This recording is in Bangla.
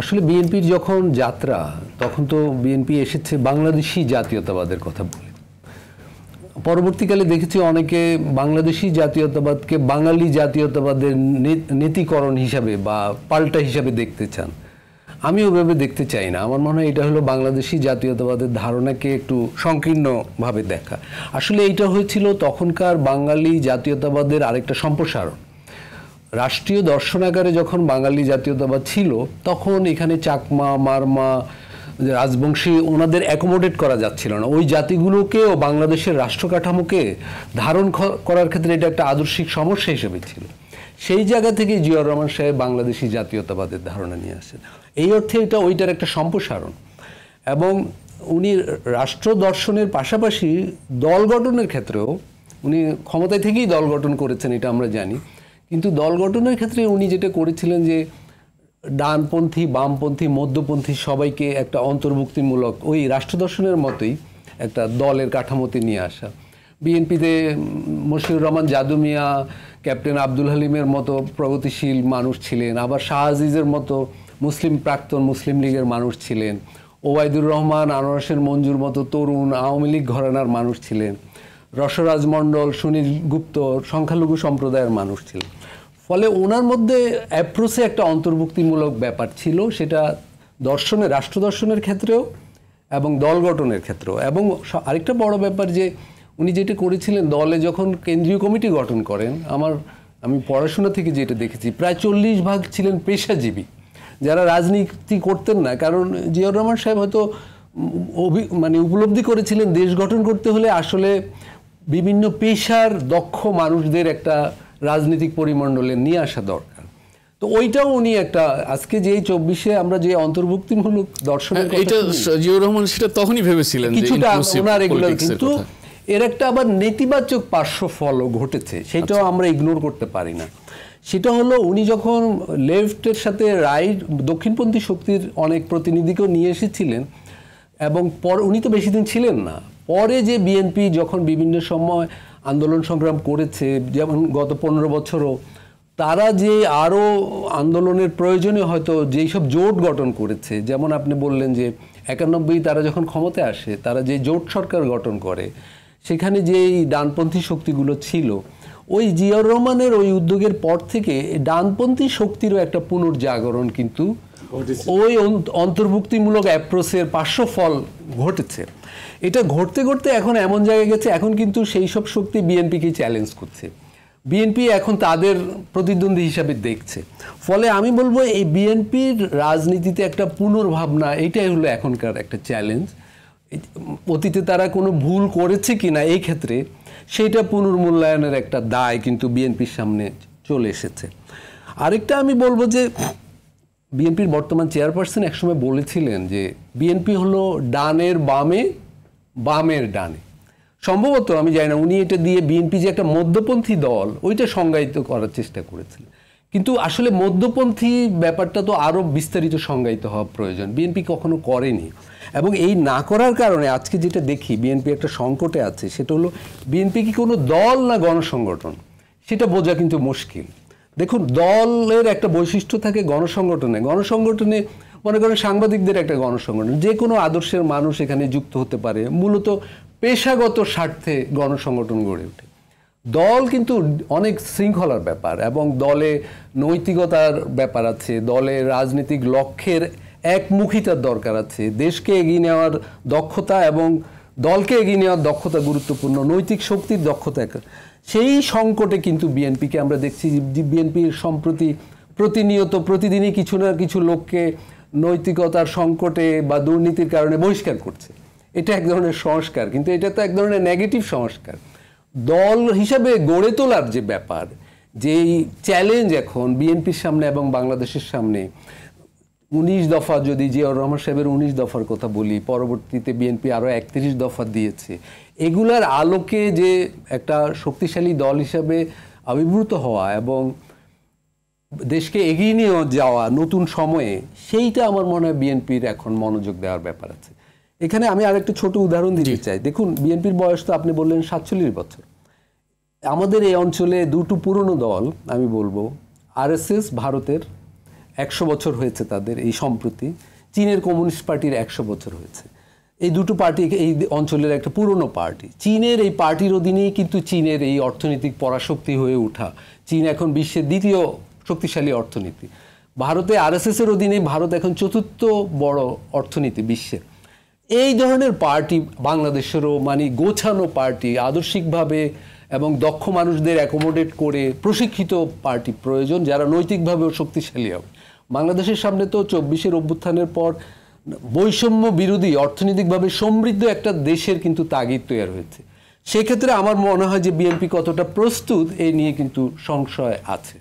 আসলে বিএনপির যখন যাত্রা তখন তো বিএনপি এসেছে বাংলাদেশি জাতীয়তাবাদের কথা বলে। পরবর্তীকালে দেখেছি অনেকে বাংলাদেশি জাতীয়তাবাদকে বাঙালি জাতীয়তাবাদের নীতিকরণ হিসাবে বা পাল্টা হিসাবে দেখতে চান। আমি ওভাবে দেখতে চাই না। আমার মনে হয় এটা হলো বাংলাদেশি জাতীয়তাবাদের ধারণাকে একটু সংকীর্ণভাবে দেখা। আসলে এইটা হয়েছিল তখনকার বাঙালি জাতীয়তাবাদের আরেকটা সম্প্রসারণ। রাষ্ট্রীয় দর্শনাগারে যখন বাঙালি জাতীয়তাবাদ ছিল তখন এখানে চাকমা, মারমা, রাজবংশী ওনাদের অ্যাকোমোডেট করা যাচ্ছিল না। ওই জাতিগুলোকে ও বাংলাদেশের রাষ্ট্র কাঠামোকে ধারণ করার ক্ষেত্রে এটা একটা আদর্শিক সমস্যা হিসেবে ছিল। সেই জায়গা থেকে জিয়াউর রহমান সাহেব বাংলাদেশি জাতীয়তাবাদের ধারণা নিয়ে আসেন। এই অর্থে এটা ওইটার একটা সম্প্রসারণ। এবং উনি রাষ্ট্র দর্শনের পাশাপাশি দল গঠনের ক্ষেত্রেও উনি ক্ষমতায় থেকেই দল গঠন করেছেন, এটা আমরা জানি। কিন্তু দল গঠনের ক্ষেত্রে উনি যেটা করেছিলেন যে ডানপন্থী, বামপন্থী, মধ্যপন্থী সবাইকে একটা অন্তর্ভুক্তিমূলক ওই রাষ্ট্র দর্শনের মতোই একটা দলের কাঠামোতে নিয়ে আসা। বিএনপিতে মশিউর রহমান জাদু মিয়া, ক্যাপ্টেন আব্দুল হালিমের মতো প্রগতিশীল মানুষ ছিলেন, আবার শাহ আজিজের মতো প্রাক্তন মুসলিম লীগের মানুষ ছিলেন, ওবায়দুর রহমান, আনোয়ার হোসেন মঞ্জুর মতো তরুণ আওয়ামী লীগ ঘরানার মানুষ ছিলেন, রসরাজ মণ্ডল, সুনীল গুপ্ত সংখ্যালঘু সম্প্রদায়ের মানুষ ছিলেন। ফলে ওনার মধ্যে অ্যাপ্রোচে একটা অন্তর্ভুক্তিমূলক ব্যাপার ছিল, সেটা রাষ্ট্র দর্শনের ক্ষেত্রেও এবং দল গঠনের ক্ষেত্রেও। এবং আরেকটা বড় ব্যাপার যে উনি যেটা করেছিলেন, দলে যখন কেন্দ্রীয় কমিটি গঠন করেন, আমি পড়াশোনা থেকে যেটা দেখেছি প্রায় 40% ছিলেন পেশাজীবী যারা রাজনীতি করতেন না। কারণ জিয়াউর রহমান সাহেব হয়তো উপলব্ধি করেছিলেন দেশ গঠন করতে হলে আসলে বিভিন্ন পেশার দক্ষ মানুষদের একটা রাজনৈতিক পরিমণ্ডলে নিয়ে আসা দরকার। তো ওইটাও উনি একটা আজকে যে 24-এ আমরা যে অন্তর্ভুক্তিমূলক দর্শনের এটা জিয়াউর রহমান সেটা তখনই ভেবেছিলেন কিছুটা ওনার এগুলো, কিন্তু এর একটা আবার নেতিবাচক পার্শ্বফলও ঘটেছে, সেটাও আমরা ইগনোর করতে পারি না। সেটা হলো উনি যখন লেফটের সাথে রাইট দক্ষিণপন্থী শক্তির অনেক প্রতিনিধিকেও নিয়ে এসেছিলেন এবং উনি তো বেশি দিন ছিলেন না। পরে যে বিএনপি যখন বিভিন্ন সময় আন্দোলন সংগ্রাম করেছে, যেমন গত 15 বছরও তারা যে আরও আন্দোলনের প্রয়োজনে হয়তো যেই সব জোট গঠন করেছে, যেমন আপনি বললেন যে 91 তারা যখন ক্ষমতায় আসে তারা যে জোট সরকার গঠন করে, সেখানে যেই ডানপন্থী শক্তিগুলো ছিল, ওই জিয়াউর রহমানের ওই উদ্যোগের পর থেকে ডানপন্থী শক্তিরও একটা পুনর্জাগরণ কিন্তু ওই অন্তর্ভুক্তিমূলক অ্যাপ্রোচের পার্শ্বফল ঘটেছে। এটা ঘটতে ঘটতে এখন এমন জায়গায় গেছে, এখন কিন্তু সেই সব শক্তি বিএনপিকে চ্যালেঞ্জ করছে, বিএনপি এখন তাদের প্রতিদ্বন্দ্বী হিসাবে দেখছে। ফলে আমি বলবো এই বিএনপির রাজনীতিতে একটা পুনর্ভাবনা, এটাই হলো এখনকার একটা চ্যালেঞ্জ। অতীতে তারা কোনো ভুল করেছে কিনা এই ক্ষেত্রে সেইটা পুনর্মূল্যায়নের একটা দায় কিন্তু বিএনপির সামনে চলে এসেছে। আরেকটা আমি বলবো যে বিএনপির বর্তমান চেয়ারপারসন একসময় বলেছিলেন যে বিএনপি হলো ডানের বামে, বামের ডানে। সম্ভবত আমি জানি না, উনি এটা দিয়ে বিএনপি যে একটা মধ্যপন্থী দল ওইটা সংজ্ঞায়িত করার চেষ্টা করেছিলেন। কিন্তু আসলে মধ্যপন্থী ব্যাপারটা তো আরও বিস্তারিত সংজ্ঞায়িত হওয়া প্রয়োজন, বিএনপি কখনো করেনি। এবং এই না করার কারণে আজকে যেটা দেখি বিএনপি একটা সংকটে আছে, সেটা হলো বিএনপি কি কোনো দল না গণসংগঠন, সেটা বোঝা কিন্তু মুশকিল। দেখুন, দলের একটা বৈশিষ্ট্য থাকে গণসংগঠনে। গণসংগঠনে মনে করেন সাংবাদিকদের একটা গণসংগঠন, যে কোনো আদর্শের মানুষ এখানে যুক্ত হতে পারে, মূলত পেশাগত স্বার্থে গণসংগঠন গড়ে ওঠে। দল কিন্তু অনেক শৃঙ্খলার ব্যাপার এবং দলে নৈতিকতার ব্যাপার আছে, দলের রাজনৈতিক লক্ষ্যের একমুখিতার দরকার আছে, দেশকে এগিয়ে নেওয়ার দক্ষতা এবং দলকে এগিয়ে নেওয়ার দক্ষতা গুরুত্বপূর্ণ, নৈতিক শক্তির দক্ষতা। সেই সংকটে কিন্তু বিএনপিকে আমরা দেখছি, বিএনপির সম্প্রতি প্রতিনিয়ত প্রতিদিনই কিছু না কিছু লোককে নৈতিকতার সংকটে বা দুর্নীতির কারণে বহিষ্কার করছে। এটা এক ধরনের সংস্কার, কিন্তু এটা তো এক ধরনের নেগেটিভ সংস্কার। দল হিসাবে গড়ে তোলার যে ব্যাপার, যেই চ্যালেঞ্জ এখন বিএনপির সামনে এবং বাংলাদেশের সামনে, 19 দফা যদি জিয়াউর রহমান সাহেবের 19 দফার কথা বলি, পরবর্তীতে বিএনপি আরও 31 দফা দিয়েছে, এগুলার আলোকে যে একটা শক্তিশালী দল হিসাবে আবির্ভূত হওয়া এবং দেশকে এগিয়ে নিয়ে যাওয়া নতুন সময়ে, সেইটা আমার মনে হয় বিএনপির এখন মনোযোগ দেওয়ার ব্যাপার আছে। এখানে আমি আরেকটা ছোট উদাহরণ দিতে চাই। দেখুন, বিএনপির বয়স তো আপনি বললেন 47 বছর। আমাদের এই অঞ্চলে দুটো পুরনো দল আমি বলবো, আরএসএস ভারতের 100 বছর হয়েছে তাদের এই সম্প্রতি, চীনের কমিউনিস্ট পার্টির 100 বছর হয়েছে। এই দুটো পার্টি এই অঞ্চলের একটা পুরনো পার্টি। চীনের এই পার্টির অধীনেই কিন্তু চীনের এই অর্থনৈতিক পরাশক্তি হয়ে ওঠা। চীন এখন বিশ্বের দ্বিতীয় শক্তিশালী অর্থনীতি। ভারতে আরএসএস এর অধীনে ভারত এখন চতুর্থ বড় অর্থনীতি বিশ্বের। এই ধরনের পার্টি বাংলাদেশেরও মানে গোছানো পার্টি, আদর্শিকভাবে এবং দক্ষ মানুষদের অ্যাকোমোডেট করে প্রশিক্ষিত পার্টি প্রয়োজন, যারা নৈতিকভাবেও শক্তিশালী হবে। বাংলাদেশের সামনে তো 24-এর অভ্যুত্থানের পর বৈষম্য বিরোধী, অর্থনৈতিকভাবে সমৃদ্ধ একটা দেশের কিন্তু তাগিদ তৈরি হয়েছে। সেক্ষেত্রে আমার মনে হয় যে বিএনপি কতটা প্রস্তুত এই নিয়ে কিন্তু সংশয় আছে।